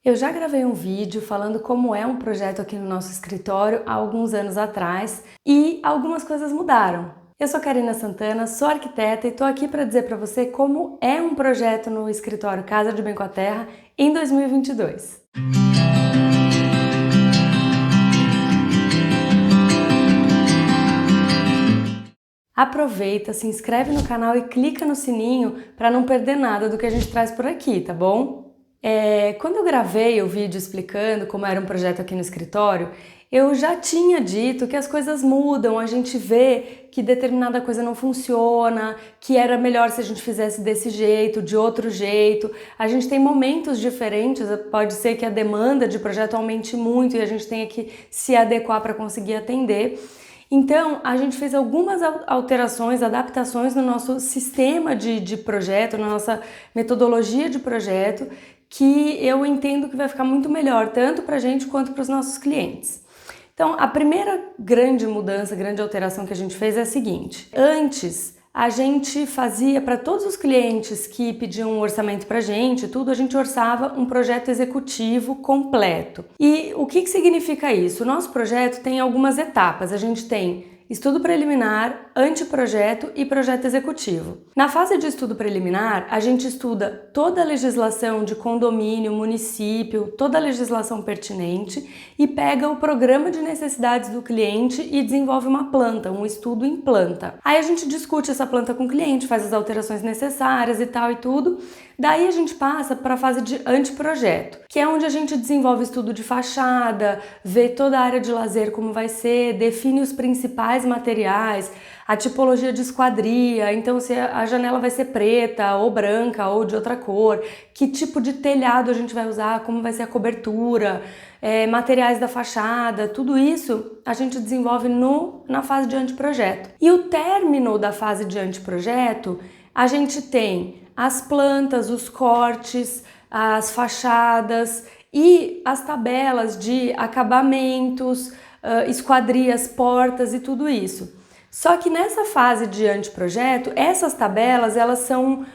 Eu já gravei um vídeo falando como é um projeto aqui no nosso escritório há alguns anos atrás e algumas coisas mudaram. Eu sou Karina Santana, sou arquiteta e estou aqui para dizer para você como é um projeto no escritório Casa de Bem com a Terra em 2022. Aproveita, se inscreve no canal e clica no sininho para não perder nada do que a gente traz por aqui, tá bom? Quando eu gravei o vídeo explicando como era um projeto aqui no escritório, eu já tinha dito que as coisas mudam, a gente vê que determinada coisa não funciona, que era melhor se a gente fizesse desse jeito, de outro jeito. A gente tem momentos diferentes, pode ser que a demanda de projeto aumente muito e a gente tenha que se adequar para conseguir atender. Então, a gente fez algumas alterações, adaptações no nosso sistema de projeto, na nossa metodologia de projeto, que eu entendo que vai ficar muito melhor, tanto para a gente quanto para os nossos clientes. Então, a primeira grande mudança, grande alteração que a gente fez é a seguinte: antes, a gente fazia para todos os clientes que pediam um orçamento para a gente orçava um projeto executivo completo. E o que significa isso? O nosso projeto tem algumas etapas. A gente tem estudo preliminar, anteprojeto e projeto executivo. Na fase de estudo preliminar, a gente estuda toda a legislação de condomínio, município, toda a legislação pertinente e pega o programa de necessidades do cliente e desenvolve uma planta, um estudo em planta. Aí a gente discute essa planta com o cliente, faz as alterações necessárias e tal e tudo. Daí a gente passa para a fase de anteprojeto, que é onde a gente desenvolve estudo de fachada, vê toda a área de lazer como vai ser, define os principais materiais, a tipologia de esquadria, então se a janela vai ser preta ou branca ou de outra cor, que tipo de telhado a gente vai usar, como vai ser a cobertura, materiais da fachada, tudo isso a gente desenvolve na fase de anteprojeto. E o término da fase de anteprojeto, a gente tem as plantas, os cortes, as fachadas e as tabelas de acabamentos, esquadrias, portas e tudo isso. Só que nessa fase de anteprojeto, essas tabelas elas são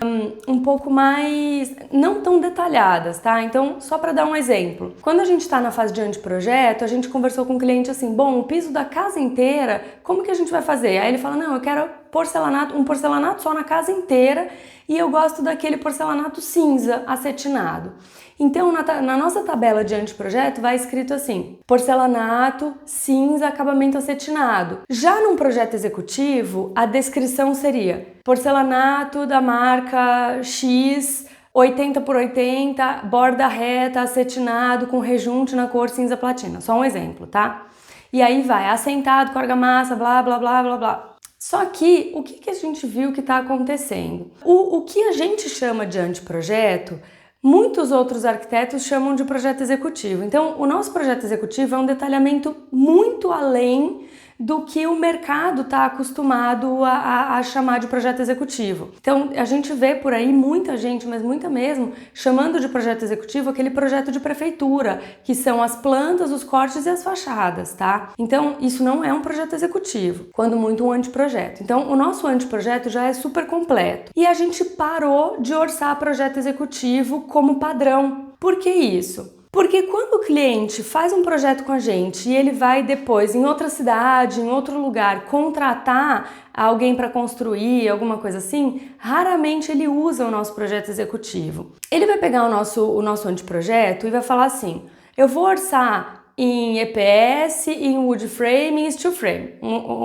um pouco mais, não tão detalhadas, tá? Então, só para dar um exemplo, quando a gente está na fase de anteprojeto, a gente conversou com o cliente assim, bom, o piso da casa inteira, como que a gente vai fazer? Aí ele fala, não, eu quero porcelanato, um porcelanato só na casa inteira e eu gosto daquele porcelanato cinza acetinado. Então, na nossa tabela de anteprojeto vai escrito assim, porcelanato, cinza, acabamento acetinado. Já num projeto executivo, a descrição seria porcelanato da marca X, 80 por 80, borda reta, acetinado, com rejunte na cor cinza platina. Só um exemplo, tá? E aí vai, assentado com argamassa, blá, blá, blá, blá, blá. Só que, o que a gente viu que está acontecendo? O que a gente chama de anteprojeto, muitos outros arquitetos chamam de projeto executivo. Então, o nosso projeto executivo é um detalhamento muito além do que o mercado está acostumado a chamar de projeto executivo. Então, a gente vê por aí muita gente, mas muita mesmo, chamando de projeto executivo aquele projeto de prefeitura, que são as plantas, os cortes e as fachadas, tá? Então, isso não é um projeto executivo, quando muito um anteprojeto. Então, o nosso anteprojeto já é super completo. E a gente parou de orçar projeto executivo como padrão. Por que isso? Porque quando o cliente faz um projeto com a gente e ele vai depois em outra cidade, em outro lugar, contratar alguém para construir, alguma coisa assim, raramente ele usa o nosso projeto executivo. Ele vai pegar o nosso anteprojeto e vai falar assim, eu vou orçar em EPS, em wood frame e em steel frame,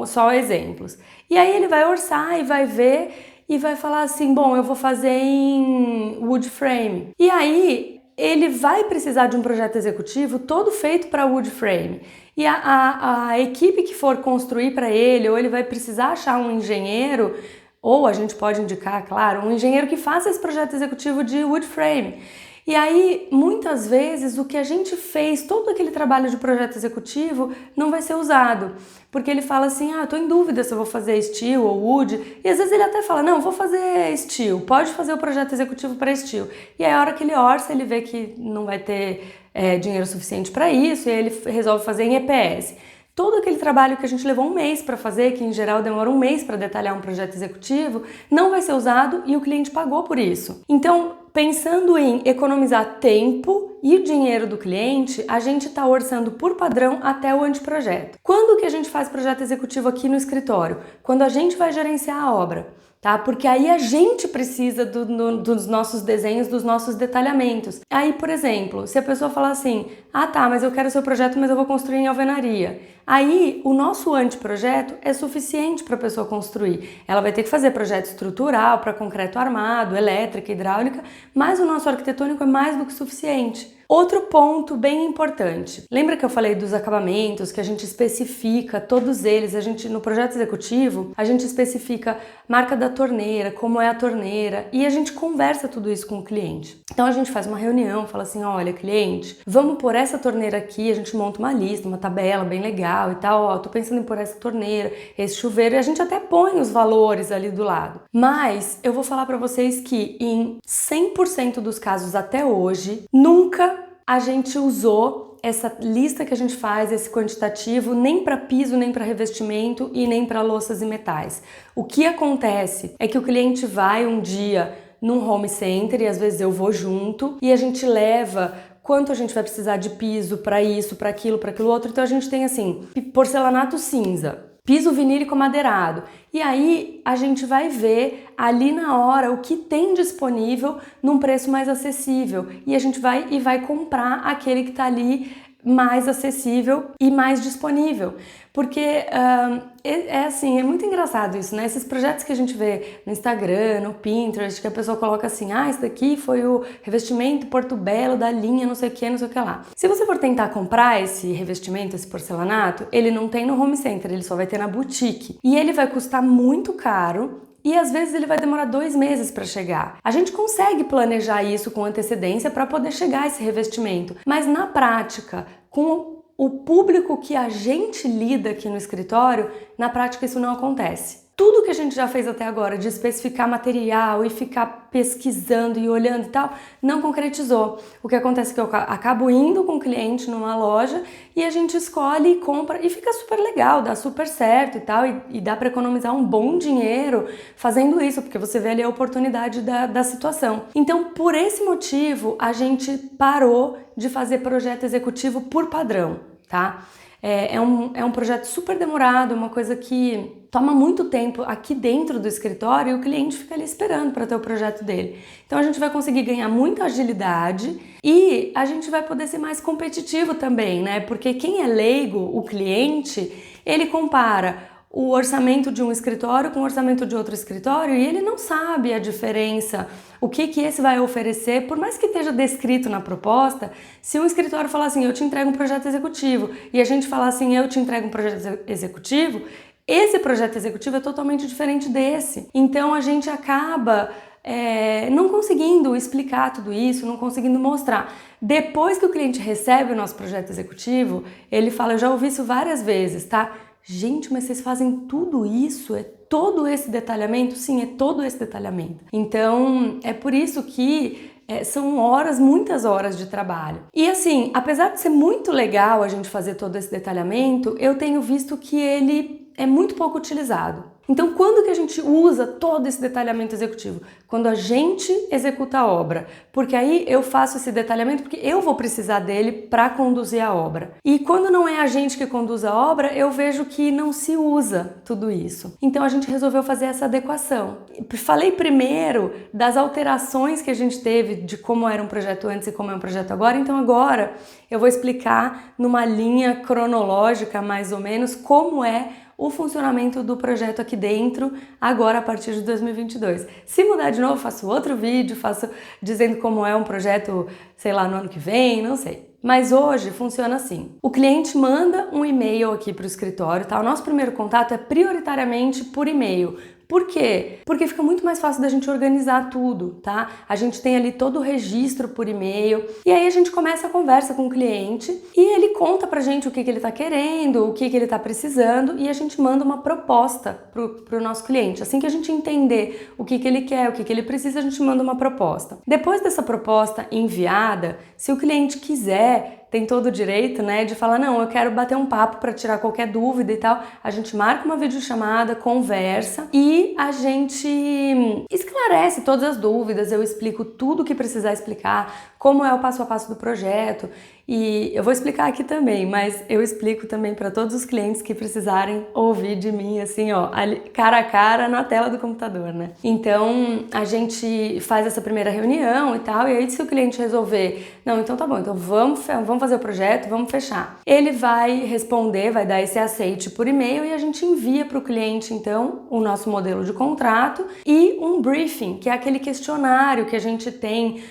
só exemplos. E aí ele vai orçar e vai ver e vai falar assim, bom, eu vou fazer em wood frame. E aí ele vai precisar de um projeto executivo todo feito para wood frame. E a equipe que for construir para ele, ou ele vai precisar achar um engenheiro, ou a gente pode indicar, claro, um engenheiro que faça esse projeto executivo de wood frame. E aí, muitas vezes, o que a gente fez, todo aquele trabalho de projeto executivo, não vai ser usado. Porque ele fala assim, tô em dúvida se eu vou fazer steel ou wood. E às vezes ele até fala, não, vou fazer steel, pode fazer o projeto executivo para steel. E aí, a hora que ele orça, ele vê que não vai ter dinheiro suficiente para isso, e aí ele resolve fazer em EPS. Todo aquele trabalho que a gente levou um mês para fazer, que em geral demora um mês para detalhar um projeto executivo, não vai ser usado e o cliente pagou por isso. Então, pensando em economizar tempo e o dinheiro do cliente, a gente está orçando por padrão até o anteprojeto. Quando que a gente faz projeto executivo aqui no escritório? Quando a gente vai gerenciar a obra. Tá? Porque aí a gente precisa dos nossos desenhos, dos nossos detalhamentos. Aí, por exemplo, se a pessoa falar assim, ah tá, mas eu quero o seu projeto, mas eu vou construir em alvenaria. Aí, o nosso anteprojeto é suficiente para a pessoa construir. Ela vai ter que fazer projeto estrutural para concreto armado, elétrica, hidráulica, mas o nosso arquitetônico é mais do que suficiente. Outro ponto bem importante. Lembra que eu falei dos acabamentos, que a gente especifica todos eles, no projeto executivo, a gente especifica marca da torneira, como é a torneira, e a gente conversa tudo isso com o cliente. Então a gente faz uma reunião, fala assim, olha cliente, vamos pôr essa torneira aqui, a gente monta uma lista, uma tabela bem legal e tal, ó, tô pensando em pôr essa torneira, esse chuveiro, e a gente até põe os valores ali do lado. Mas eu vou falar para vocês que em 100% dos casos até hoje, nunca a gente usou essa lista que a gente faz, esse quantitativo, nem para piso, nem para revestimento e nem para louças e metais. O que acontece é que o cliente vai um dia num home center e às vezes eu vou junto e a gente leva quanto a gente vai precisar de piso para isso, para aquilo outro. Então a gente tem assim, porcelanato cinza, piso vinílico madeirado. E aí a gente vai ver ali na hora o que tem disponível num preço mais acessível. E a gente vai comprar aquele que tá ali mais acessível e mais disponível. Porque é muito engraçado isso, né? Esses projetos que a gente vê no Instagram, no Pinterest, que a pessoa coloca assim, ah, esse daqui foi o revestimento Porto Belo da linha não sei o que lá. Se você for tentar comprar esse revestimento, esse porcelanato, ele não tem no home center, ele só vai ter na boutique. E ele vai custar muito caro. E às vezes ele vai demorar 2 meses para chegar. A gente consegue planejar isso com antecedência para poder chegar a esse revestimento, mas na prática, com o público que a gente lida aqui no escritório, na prática isso não acontece. Tudo que a gente já fez até agora de especificar material e ficar pesquisando e olhando e tal, não concretizou. O que acontece é que eu acabo indo com o cliente numa loja e a gente escolhe e compra e fica super legal, dá super certo e tal, e dá para economizar um bom dinheiro fazendo isso, porque você vê ali a oportunidade da situação. Então, por esse motivo, a gente parou de fazer projeto executivo por padrão, tá? É um projeto super demorado, uma coisa que toma muito tempo aqui dentro do escritório e o cliente fica ali esperando para ter o projeto dele. Então a gente vai conseguir ganhar muita agilidade e a gente vai poder ser mais competitivo também, né? Porque quem é leigo, o cliente, ele compara o orçamento de um escritório com o orçamento de outro escritório e ele não sabe a diferença, o que esse vai oferecer, por mais que esteja descrito na proposta. Se um escritório falar assim, eu te entrego um projeto executivo, e a gente falar assim, eu te entrego um projeto executivo, esse projeto executivo é totalmente diferente desse. Então a gente acaba não conseguindo explicar tudo isso, não conseguindo mostrar. Depois que o cliente recebe o nosso projeto executivo, ele fala, eu já ouvi isso várias vezes, tá? Gente, mas vocês fazem tudo isso? É todo esse detalhamento? Sim, é todo esse detalhamento. Então, é por isso que são muitas horas de trabalho. E assim, apesar de ser muito legal a gente fazer todo esse detalhamento, eu tenho visto que ele é muito pouco utilizado. Então, quando que a gente usa todo esse detalhamento executivo? Quando a gente executa a obra, porque aí eu faço esse detalhamento porque eu vou precisar dele para conduzir a obra. E quando não é a gente que conduz a obra, eu vejo que não se usa tudo isso. Então a gente resolveu fazer essa adequação. Falei primeiro das alterações que a gente teve de como era um projeto antes e como é um projeto agora, então agora eu vou explicar numa linha cronológica, mais ou menos, como é o funcionamento do projeto aqui dentro, agora a partir de 2022. Se mudar de novo, faço outro vídeo, faço dizendo como é um projeto, sei lá, no ano que vem, não sei. Mas hoje funciona assim. O cliente manda um e-mail aqui para o escritório, tá? O nosso primeiro contato é prioritariamente por e-mail. Por quê? Porque fica muito mais fácil da gente organizar tudo, tá? A gente tem ali todo o registro por e-mail e aí a gente começa a conversa com o cliente e ele conta pra gente o que ele tá querendo, o que ele tá precisando e a gente manda uma proposta pro nosso cliente. Assim que a gente entender o que ele quer, o que ele precisa, a gente manda uma proposta. Depois dessa proposta enviada, se o cliente quiser tem todo o direito, né, de falar, não, eu quero bater um papo para tirar qualquer dúvida e tal. A gente marca uma videochamada, conversa e a gente esclarece todas as dúvidas, eu explico tudo o que precisar explicar, como é o passo a passo do projeto. E eu vou explicar aqui também, mas eu explico também para todos os clientes que precisarem ouvir de mim, assim, ó, cara a cara na tela do computador, né? Então, a gente faz essa primeira reunião e tal, e aí se o cliente resolver, não, então tá bom, então vamos fazer o projeto, vamos fechar. Ele vai responder, vai dar esse aceite por e-mail e a gente envia para o cliente, então, o nosso modelo de contrato e um briefing, que é aquele questionário que a gente tem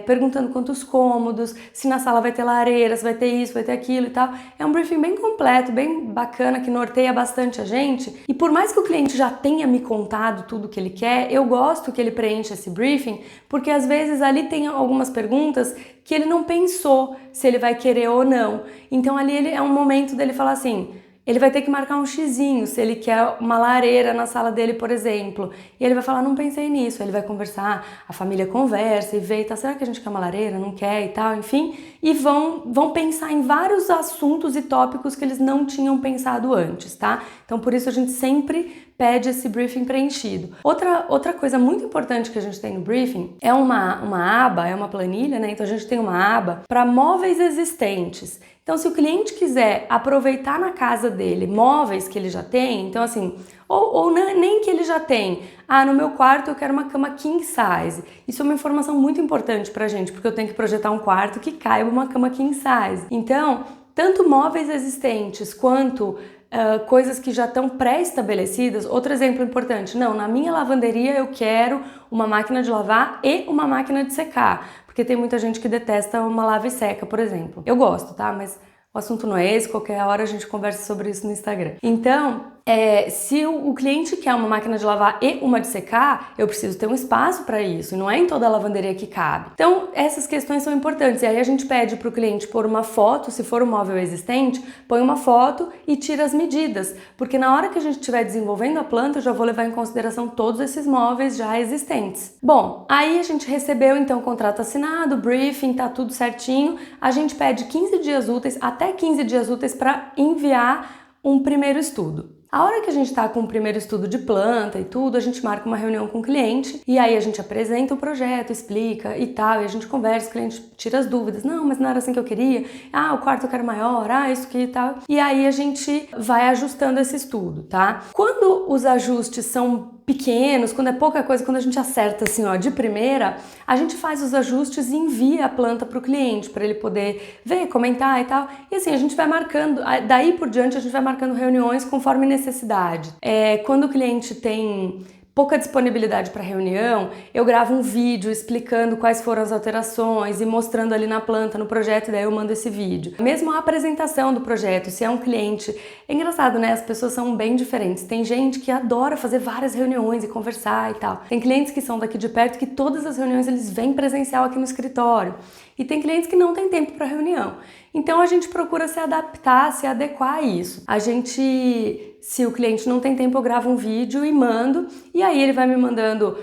perguntando quantos cômodos, se na sala vai ter lareira, se vai ter isso, vai ter aquilo e tal. É um briefing bem completo, bem bacana, que norteia bastante a gente. E por mais que o cliente já tenha me contado tudo que ele quer, eu gosto que ele preencha esse briefing, porque às vezes ali tem algumas perguntas que ele não pensou se ele vai querer ou não. Então ali é um momento dele falar assim, ele vai ter que marcar um xizinho se ele quer uma lareira na sala dele, por exemplo. E ele vai falar, não pensei nisso. Ele vai conversar, a família conversa e vê, tá, será que a gente quer uma lareira? Não quer e tal, enfim. E vão pensar em vários assuntos e tópicos que eles não tinham pensado antes, tá? Então, por isso a gente sempre pede esse briefing preenchido. Outra coisa muito importante que a gente tem no briefing é uma aba, é uma planilha, né? Então a gente tem uma aba para móveis existentes. Então, se o cliente quiser aproveitar na casa dele móveis que ele já tem, então assim, ou nem que ele já tem, no meu quarto eu quero uma cama king size. Isso é uma informação muito importante pra gente, porque eu tenho que projetar um quarto que caiba uma cama king size. Então, tanto móveis existentes quanto coisas que já estão pré-estabelecidas. Outro exemplo importante, não, na minha lavanderia eu quero uma máquina de lavar e uma máquina de secar, porque tem muita gente que detesta uma lava e seca, por exemplo. Eu gosto, tá? Mas o assunto não é esse, qualquer hora a gente conversa sobre isso no Instagram. Então, se o cliente quer uma máquina de lavar e uma de secar, eu preciso ter um espaço para isso, e não é em toda a lavanderia que cabe. Então, essas questões são importantes, e aí a gente pede para o cliente pôr uma foto, se for um móvel existente, põe uma foto e tira as medidas, porque na hora que a gente estiver desenvolvendo a planta, eu já vou levar em consideração todos esses móveis já existentes. Bom, aí a gente recebeu então o contrato assinado, briefing, tá tudo certinho, a gente pede 15 dias úteis, até 15 dias úteis para enviar um primeiro estudo. A hora que a gente está com o primeiro estudo de planta e tudo, a gente marca uma reunião com o cliente e aí a gente apresenta o projeto, explica e tal, e a gente conversa, o cliente tira as dúvidas. Não, mas não era assim que eu queria. O quarto eu quero maior, isso que e tal. E aí a gente vai ajustando esse estudo, tá? Quando os ajustes são pequenos, quando é pouca coisa, quando a gente acerta assim, ó, de primeira, a gente faz os ajustes e envia a planta para o cliente, para ele poder ver, comentar e tal. E assim, a gente vai marcando, daí por diante a gente vai marcando reuniões conforme necessidade. Quando o cliente tem pouca disponibilidade para reunião, eu gravo um vídeo explicando quais foram as alterações e mostrando ali na planta, no projeto, e daí eu mando esse vídeo. Mesmo a apresentação do projeto, se é um cliente... É engraçado, né? As pessoas são bem diferentes. Tem gente que adora fazer várias reuniões e conversar e tal. Tem clientes que são daqui de perto que todas as reuniões eles vêm presencial aqui no escritório. E tem clientes que não têm tempo para reunião. Então a gente procura se adaptar, se adequar a isso. Se o cliente não tem tempo, eu gravo um vídeo e mando, e aí ele vai me mandando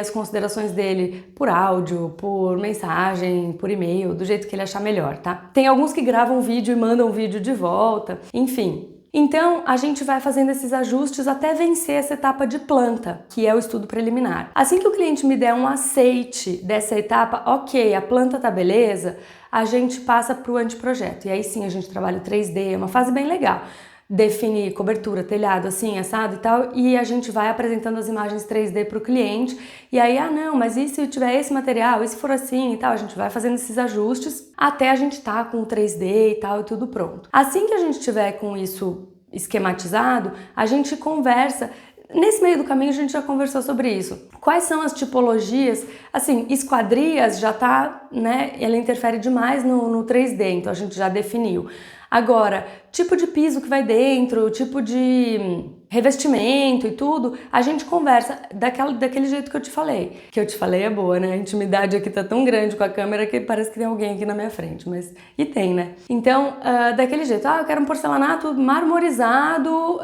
as considerações dele por áudio, por mensagem, por e-mail, do jeito que ele achar melhor, tá? Tem alguns que gravam vídeo e mandam vídeo de volta, enfim. Então, a gente vai fazendo esses ajustes até vencer essa etapa de planta, que é o estudo preliminar. Assim que o cliente me der um aceite dessa etapa, ok, a planta tá beleza, a gente passa para o anteprojeto. E aí sim, a gente trabalha o 3D, é uma fase bem legal. Define cobertura, telhado, assim, assado e tal, e a gente vai apresentando as imagens 3D para o cliente, e aí, não, mas e se tiver esse material, e se for assim e tal, a gente vai fazendo esses ajustes até a gente tá com o 3D e tal, e tudo pronto. Assim que a gente tiver com isso esquematizado, a gente conversa. Nesse meio do caminho a gente já conversou sobre isso. Quais são as tipologias? Assim, esquadrias já tá, né? Ela interfere demais no 3D, então a gente já definiu. Agora, tipo de piso que vai dentro, tipo de revestimento e tudo, a gente conversa daquele jeito que eu te falei. Que eu te falei é boa, né? A intimidade aqui tá tão grande com a câmera que parece que tem alguém aqui na minha frente, mas... E tem, né? Então, daquele jeito, eu quero um porcelanato marmorizado,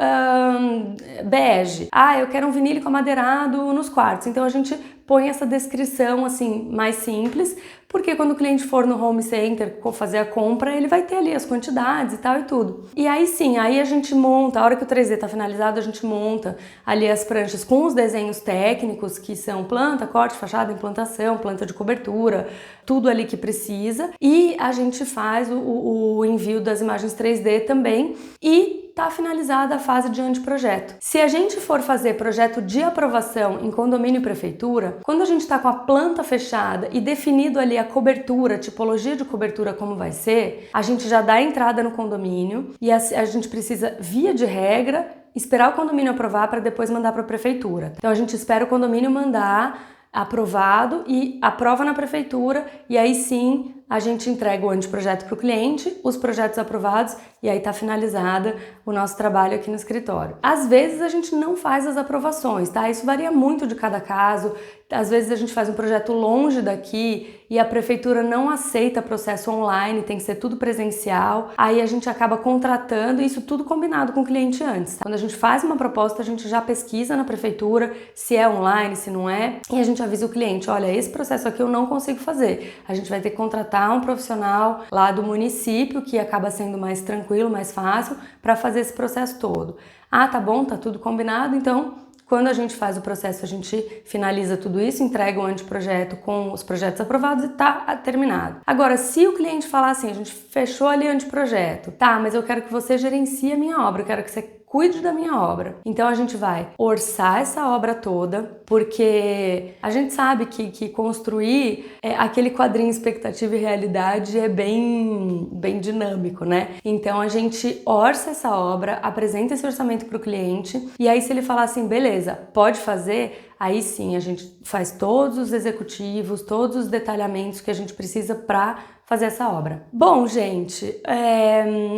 bege. Eu quero um vinílico amadeirado nos quartos. Então a gente põe essa descrição assim mais simples, porque quando o cliente for no home center fazer a compra, ele vai ter ali as quantidades e tal e tudo. E aí sim, aí a gente monta, a hora que o 3D tá finalizado, a gente monta ali as pranchas com os desenhos técnicos, que são planta, corte, fachada, implantação, planta de cobertura, tudo ali que precisa, e a gente faz o envio das imagens 3D também, e tá finalizada a fase de anteprojeto. Se a gente for fazer projeto de aprovação em condomínio e prefeitura, quando a gente tá com a planta fechada e definido ali a cobertura, a tipologia de cobertura como vai ser, a gente já dá a entrada no condomínio e a gente precisa, via de regra, esperar o condomínio aprovar para depois mandar para a prefeitura. Então a gente espera o condomínio mandar aprovado e aprova na prefeitura, e aí sim a gente entrega o anteprojeto para o cliente, os projetos aprovados, e aí tá finalizada o nosso trabalho aqui no escritório. Às vezes a gente não faz as aprovações, tá? Isso varia muito de cada caso. Às vezes a gente faz um projeto longe daqui e a prefeitura não aceita processo online, tem que ser tudo presencial. Aí a gente acaba contratando, isso tudo combinado com o cliente antes, tá? Quando a gente faz uma proposta, a gente já pesquisa na prefeitura se é online, se não é, e a gente avisa o cliente, olha, esse processo aqui eu não consigo fazer. A gente vai ter que contratar um profissional lá do município, que acaba sendo mais tranquilo, mais fácil, para fazer esse processo todo. Ah, tá bom, tá tudo combinado, então quando a gente faz o processo, a gente finaliza tudo isso, entrega o anteprojeto com os projetos aprovados e tá terminado. Agora, se o cliente falar assim, a gente fechou ali o anteprojeto, tá, mas eu quero que você gerencie a minha obra, eu quero que você cuide da minha obra. Então a gente vai orçar essa obra toda, porque a gente sabe que construir aquele quadrinho expectativa e realidade é bem dinâmico, né? Então a gente orça essa obra, apresenta esse orçamento para o cliente, e aí se ele falar assim, beleza, pode fazer, aí sim a gente faz todos os executivos, todos os detalhamentos que a gente precisa para fazer essa obra. Bom, gente,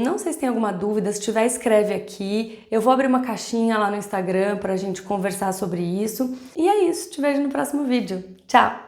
não sei se tem alguma dúvida, se tiver, escreve aqui. Eu vou abrir uma caixinha lá no Instagram pra gente conversar sobre isso. E é isso, te vejo no próximo vídeo. Tchau!